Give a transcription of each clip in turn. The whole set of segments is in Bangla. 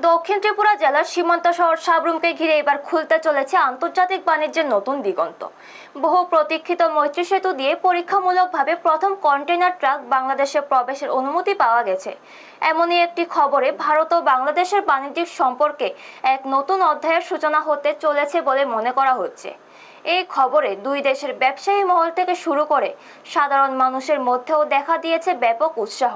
দক্ষিণ ত্রিপুরা জেলার সীমান্ত শহর সাব্রুমকে ঘিরে এবার খুলতে চলেছে আন্তর্জাতিক বাণিজ্যের নতুন দিগন্ত। বহু প্রতীক্ষিত মৈত্রী সেতু দিয়ে পরীক্ষামূলকভাবে প্রথম কন্টেইনার ট্রাক বাংলাদেশে প্রবেশের অনুমতি পাওয়া গেছে। এমনই একটি খবরে ভারত ও বাংলাদেশের বাণিজ্যিক সম্পর্কে এক নতুন অধ্যায়ের সূচনা হতে চলেছে বলে মনে করা হচ্ছে। এই খবরে দুই দেশের ব্যবসায়ী মহল থেকে শুরু করে সাধারণ মানুষের মধ্যেও দেখা দিয়েছে ব্যাপক উৎসাহ।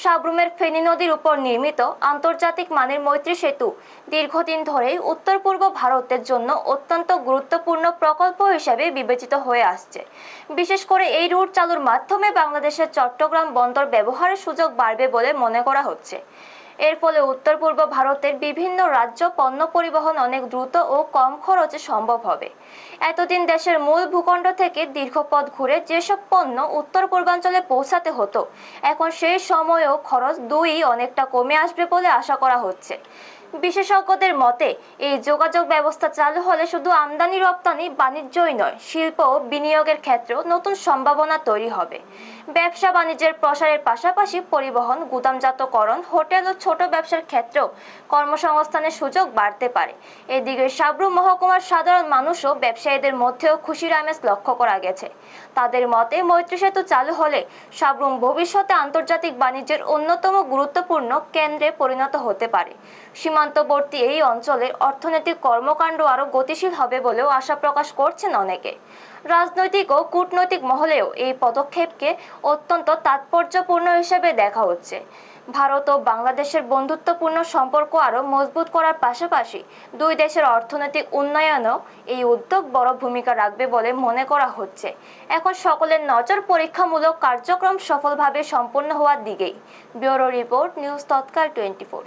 সাব্রুমের ফেনী নদীর উপর নির্মিত আন্তর্জাতিক মানের মৈত্রী সেতু দীর্ঘদিন ধরেই উত্তর পূর্ব ভারতের জন্য অত্যন্ত গুরুত্বপূর্ণ প্রকল্প হিসেবে বিবেচিত হয়ে আসছে। বিশেষ করে এই রুট চালুর মাধ্যমে বাংলাদেশের চট্টগ্রাম বন্দর ব্যবহারের সুযোগ বাড়বে বলে মনে করা হচ্ছে। এর ফলে উত্তর পূর্ব ভারতের বিভিন্ন রাজ্য পণ্য পরিবহন অনেক দ্রুত ও কম খরচে সম্ভব হবে। এতদিন দেশের মূল ভূখণ্ড থেকে দীর্ঘ পথ ঘুরে যেসব পণ্য উত্তর পূর্বাঞ্চলে পৌঁছাতে হতো, এখন সেই সময় ও খরচ দুই অনেকটা কমে আসবে বলে আশা করা হচ্ছে। বিশেষজ্ঞদের মতে এই যোগাযোগ ব্যবস্থা চালু হলে শুধু আমদানি রপ্তানি বাণিজ্যই নয়, শিল্প ও বিনিয়োগের ক্ষেত্রেও নতুন সম্ভাবনা তৈরি হবে। ব্যবসা বাণিজ্যের প্রসারের পাশাপাশি পরিবহন, গুদামজাতকরণ, হোটেল ও ছোট ব্যবসার ক্ষেত্রেও কর্মসংস্থানের সুযোগ বাড়তে পারে। এদিকে সাব্রুম মহকুমার সাধারণ মানুষ ও ব্যবসায়ীদের মধ্যেও খুশির আমেজ লক্ষ্য করা গেছে। তাদের মতে মৈত্রী সেতু চালু হলে সাব্রুম ভবিষ্যতে আন্তর্জাতিক বাণিজ্যের অন্যতম গুরুত্বপূর্ণ কেন্দ্রে পরিণত হতে পারে। সীমান্তবর্তী এই অঞ্চলের অর্থনৈতিক কর্মকাণ্ড আরও গতিশীল হবে বলেও আশা প্রকাশ করছেন অনেকে। রাজনৈতিক ও কূটনৈতিক মহলেও এই পদক্ষেপকে অত্যন্ত তাৎপর্যপূর্ণ হিসেবে দেখা হচ্ছে। ভারত ও বাংলাদেশের বন্ধুত্বপূর্ণ সম্পর্ক আরও মজবুত করার পাশাপাশি দুই দেশের অর্থনৈতিক উন্নয়নেও এই উদ্যোগ বড় ভূমিকা রাখবে বলে মনে করা হচ্ছে। এখন সকলের নজর পরীক্ষামূলক কার্যক্রম সফলভাবে সম্পন্ন হওয়ার দিকেই। ব্যুরো রিপোর্ট, নিউজ তৎকাল 24।